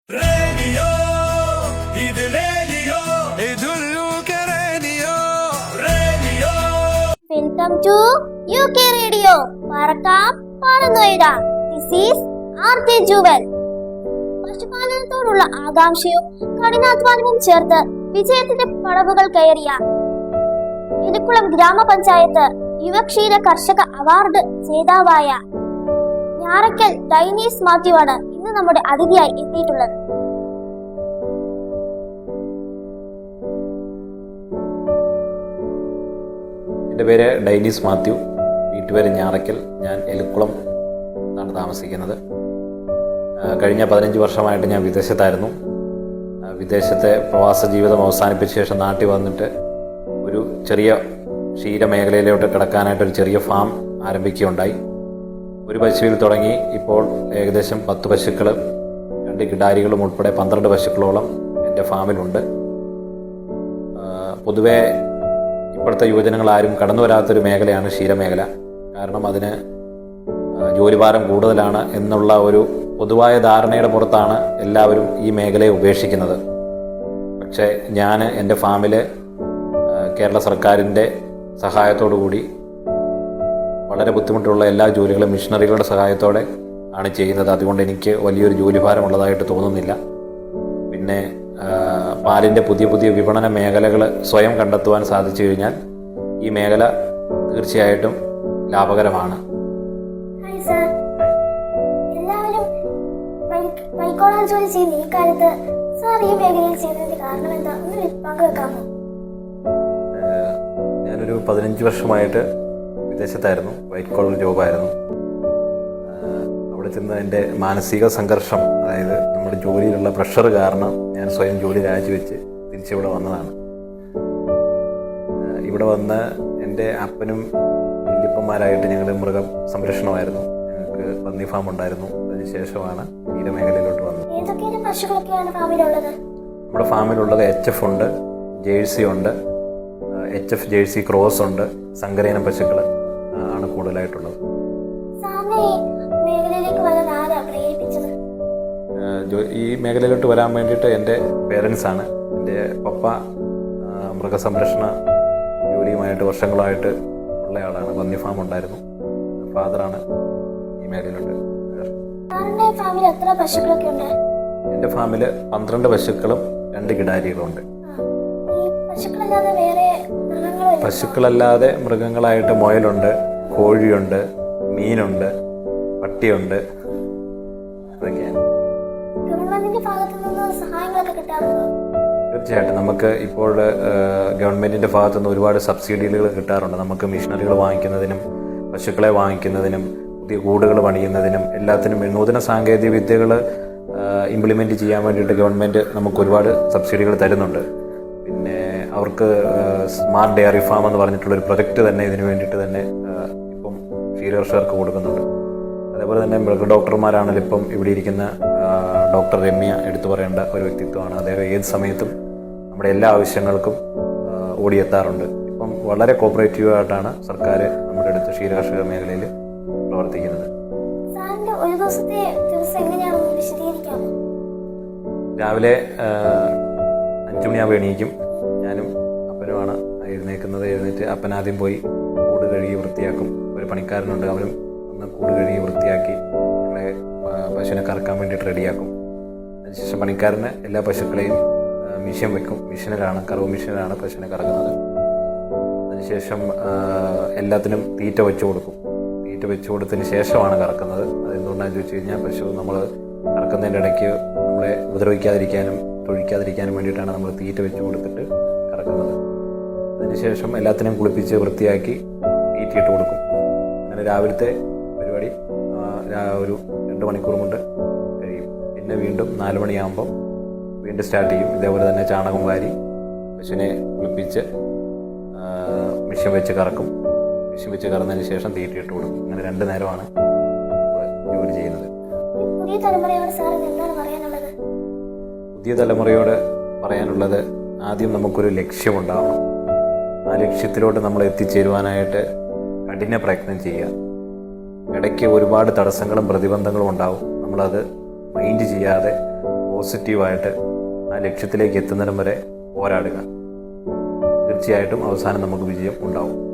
Radio, ഇത് radio, radio. Welcome to UK radio. പറക്കാം പറന്നുയരാം. This is RJ Jewel. പശുപാലനത്തോടുള്ള ആകാംക്ഷയും കഠിനാധ്വാനവും ചേർത്ത് വിജയത്തിന്റെ പടവുകൾ കയറിയ എലിക്കുളം ഗ്രാമപഞ്ചായത്ത് യുവക്ഷീര കർഷക അവാർഡ് ജേതാവായ ഞാറയ്ക്കൽ ഡൈനീസ് മാത്യു ആണ് ഇന്ന് നമ്മുടെ അതിഥിയായി എത്തിയിട്ടുള്ളത്. എൻ്റെ പേര് ഡൈനീസ് മാത്യു, വീട്ടുപേര് ഞാറയ്ക്കൽ. ഞാൻ എലിക്കുളം ആണ് താമസിക്കുന്നത്. കഴിഞ്ഞ 15 വർഷമായിട്ട് ഞാൻ വിദേശത്തായിരുന്നു. വിദേശത്തെ പ്രവാസ ജീവിതം അവസാനിപ്പിച്ച ശേഷം നാട്ടിൽ വന്നിട്ട് ഒരു ചെറിയ ക്ഷീരമേഖലയിലോട്ട് കിടക്കാനായിട്ടൊരു ചെറിയ ഫാം ആരംഭിക്കുകയുണ്ടായി. ഒരു പശുവിൽ തുടങ്ങി ഇപ്പോൾ ഏകദേശം 10 പശുക്കൾ, 2 കിടാരികളും ഉൾപ്പെടെ 12 പശുക്കളോളം എൻ്റെ ഫാമിലുണ്ട്. പൊതുവെ ഇപ്പോഴത്തെ യുവജനങ്ങൾ ആരും കടന്നു വരാത്തൊരു മേഖലയാണ് ക്ഷീരമേഖല. കാരണം അതിന് ജോലിഭാരം കൂടുതലാണ് എന്നുള്ള ഒരു പൊതുവായ ധാരണയുടെ പുറത്താണ് എല്ലാവരും ഈ മേഖലയെ ഉപേക്ഷിക്കുന്നത്. പക്ഷേ ഞാൻ എൻ്റെ ഫാമിൽ കേരള സർക്കാരിൻ്റെ സഹായത്തോടു കൂടി വളരെ ബുദ്ധിമുട്ടുള്ള എല്ലാ ജോലികളും മിഷനറികളുടെ സഹായത്തോടെ ആണ് ചെയ്യുന്നത്. അതുകൊണ്ട് എനിക്ക് വലിയൊരു ജോലിഭാരമുള്ളതായിട്ട് തോന്നുന്നില്ല. പിന്നെ പാലിൻ്റെ പുതിയ പുതിയ വിപണന മേഖലകൾ സ്വയം കണ്ടെത്തുവാൻ സാധിച്ചു കഴിഞ്ഞാൽ ഈ മേഖല തീർച്ചയായിട്ടും ലാഭകരമാണ്. എല്ലാവരും വൈക്കോളാൻ ജോലി ചെയ്യുന്ന ഈ കാലത്ത് സാർ ഈ മേഖലയിൽ ചെയ്യുന്നതിന്റെ കാരണം എന്താ, ഒന്ന് പങ്കുവെക്കാമോ? ഞാനൊരു 15 വർഷമായിട്ട് വിദേശത്തായിരുന്നു. White collar ജോബായിരുന്നു. അവിടെ ചെന്ന് എൻ്റെ മാനസിക സംഘർഷം, അതായത് നമ്മുടെ ജോലിയിലുള്ള പ്രഷർ കാരണം ഞാൻ സ്വയം ജോലി രാജിവെച്ച് തിരിച്ചിവിടെ വന്നതാണ്. ഇവിടെ വന്ന് എൻ്റെ അപ്പനും വല്യപ്പന്മാരായിട്ട് ഞങ്ങൾ മൃഗ സംരക്ഷണമായിരുന്നു. ഞങ്ങൾക്ക് പന്നി ഫാം ഉണ്ടായിരുന്നു. അതിനുശേഷമാണ് ക്ഷീരമേഖലയിലോട്ട് വന്നത്. ഏതൊക്കെ പശുക്കളൊക്കെയാണ് ഫാമിലുള്ളത്? നമ്മുടെ ഫാമിലുള്ളത് HF ഉണ്ട്, ജേഴ്സി ഉണ്ട്, HF ജേഴ്സി ക്രോസ് ഉണ്ട്, സങ്കരയിനം പശുക്കൾ ആണ് കൂടുതലായിട്ടുള്ളത്. ഈ മേഖലയിലോട്ട് വരാൻ വേണ്ടിയിട്ട് എൻ്റെ പേരൻസാണ്. എൻ്റെ പപ്പ മൃഗസംരക്ഷണ ജോലിയുമായിട്ട് വർഷങ്ങളായിട്ട് ഉള്ളയാളാണ്. പന്നി ഫാം ഉണ്ടായിരുന്നു. ഫാദറാണ് ഈ മേഖലയിലോട്ട്. എൻ്റെ ഫാമിൽ 12 പശുക്കളും 2 കിടാരികളും ഉണ്ട്. പശുക്കളല്ലാതെ മൃഗങ്ങളായിട്ട് മുയലുണ്ട്, കോഴിയുണ്ട്, മീനുണ്ട്, പട്ടിയുണ്ട്. അതൊക്കെയാണ്. തീർച്ചയായിട്ടും നമുക്ക് ഇപ്പോൾ ഗവൺമെൻറ്റിൻ്റെ ഭാഗത്തുനിന്ന് ഒരുപാട് സബ്സിഡികൾ കിട്ടാറുണ്ട്. നമുക്ക് മെഷീനറികൾ വാങ്ങിക്കുന്നതിനും പശുക്കളെ വാങ്ങിക്കുന്നതിനും പുതിയ കൂടുകൾ പണിയുന്നതിനും എല്ലാത്തിനും നൂതന സാങ്കേതിക വിദ്യകൾ ഇംപ്ലിമെൻറ്റ് ചെയ്യാൻ വേണ്ടിയിട്ട് ഗവൺമെൻറ് നമുക്ക് ഒരുപാട് സബ്സിഡികൾ തരുന്നുണ്ട്. പിന്നെ അവർക്ക് സ്മാർട്ട് ഡയറി ഫാം എന്ന് പറഞ്ഞിട്ടുള്ളൊരു പ്രൊജക്റ്റ് തന്നെ ഇതിനു വേണ്ടിയിട്ട് തന്നെ ഇപ്പം ക്ഷീരകർഷകർക്ക് കൊടുക്കുന്നുണ്ട്. അതേപോലെ തന്നെ മൃഗ ഡോക്ടർമാരാണെങ്കിലും ഇപ്പം ഇവിടെ ഇരിക്കുന്ന ഡോക്ടർ രമ്യ എടുത്തു പറയേണ്ട ഒരു വ്യക്തിത്വമാണ്. അദ്ദേഹം ഏത് സമയത്തും നമ്മുടെ എല്ലാ ആവശ്യങ്ങൾക്കും ഓടിയെത്താറുണ്ട്. ഇപ്പം വളരെ കോപ്പറേറ്റീവായിട്ടാണ് സർക്കാർ നമ്മുടെ അടുത്ത് ക്ഷീരകർഷക മേഖലയിൽ പ്രവർത്തിക്കുന്നത്. രാവിലെ 5 മണിയാകുമ്പോൾ എണീക്കും. ഞാനും അപ്പനുമാണ് എഴുന്നേൽക്കുന്നത്. എഴുന്നേറ്റ് അപ്പൻ ആദ്യം പോയി കൂട് കഴുകി വൃത്തിയാക്കും. ഒരു പണിക്കാരനുണ്ട്, അവനും ഒന്ന് കൂട് കഴുകി വൃത്തിയാക്കി ഞങ്ങളെ പശുവിനെ കറക്കാൻ വേണ്ടിയിട്ട് റെഡിയാക്കും. അതിനുശേഷം പണിക്കാരന് എല്ലാ പശുക്കളെയും മിഷ്യൻ വെക്കും. മിഷനിലാണ്, കറവ് മിഷനിലാണ് പശുവിനെ കറക്കുന്നത്. അതിനുശേഷം എല്ലാത്തിനും തീറ്റ വെച്ച് കൊടുക്കും. തീറ്റ വെച്ച് കൊടുത്തതിന് ശേഷമാണ് കറക്കുന്നത്. അതെന്തുകൊണ്ടാണെന്ന് ചോദിച്ചു കഴിഞ്ഞാൽ പശു നമ്മൾ കറക്കുന്നതിൻ്റെ ഇടയ്ക്ക് നമ്മളെ ഉപദ്രവിക്കാതിരിക്കാനും തൊഴിക്കാതിരിക്കാനും വേണ്ടിയിട്ടാണ് നമ്മൾ തീറ്റ വെച്ച് കൊടുത്തിട്ട് കറക്കുന്നത്. അതിനുശേഷം എല്ലാത്തിനെയും കുളിപ്പിച്ച് വൃത്തിയാക്കി തീറ്റയിട്ട് കൊടുക്കും. അങ്ങനെ രാവിലത്തെ പരിപാടി ഒരു 2 മണിക്കൂർ കൊണ്ട് കഴിയും. പിന്നെ വീണ്ടും 4 മണിയാകുമ്പം വീണ്ടും സ്റ്റാർട്ട് ചെയ്യും. ഇതേപോലെ തന്നെ ചാണകം വാരി പശുവിനെ കുളിപ്പിച്ച് മിഷ്യൻ വെച്ച് കറക്കും. മിഷ്യൻ വെച്ച് കറന്നതിന് ശേഷം തീറ്റയിട്ട് കൊടുക്കും. അങ്ങനെ 2 നേരമാണ് ജോലി ചെയ്യുന്നത്. പുതിയ തലമുറയോട് പറയാനുള്ളത്, ആദ്യം നമുക്കൊരു ലക്ഷ്യമുണ്ടാവണം. ആ ലക്ഷ്യത്തിലോട്ട് നമ്മൾ എത്തിച്ചേരുവാനായിട്ട് കഠിന പ്രയത്നം ചെയ്യുക. ഇടയ്ക്ക് ഒരുപാട് തടസ്സങ്ങളും പ്രതിബന്ധങ്ങളും ഉണ്ടാവും. നമ്മളത് മൈൻഡ് ചെയ്യാതെ പോസിറ്റീവായിട്ട് ആ ലക്ഷ്യത്തിലേക്ക് എത്തുന്നിടം വരെ പോരാടുക. തീർച്ചയായിട്ടും അവസാനം നമുക്ക് വിജയം ഉണ്ടാവും.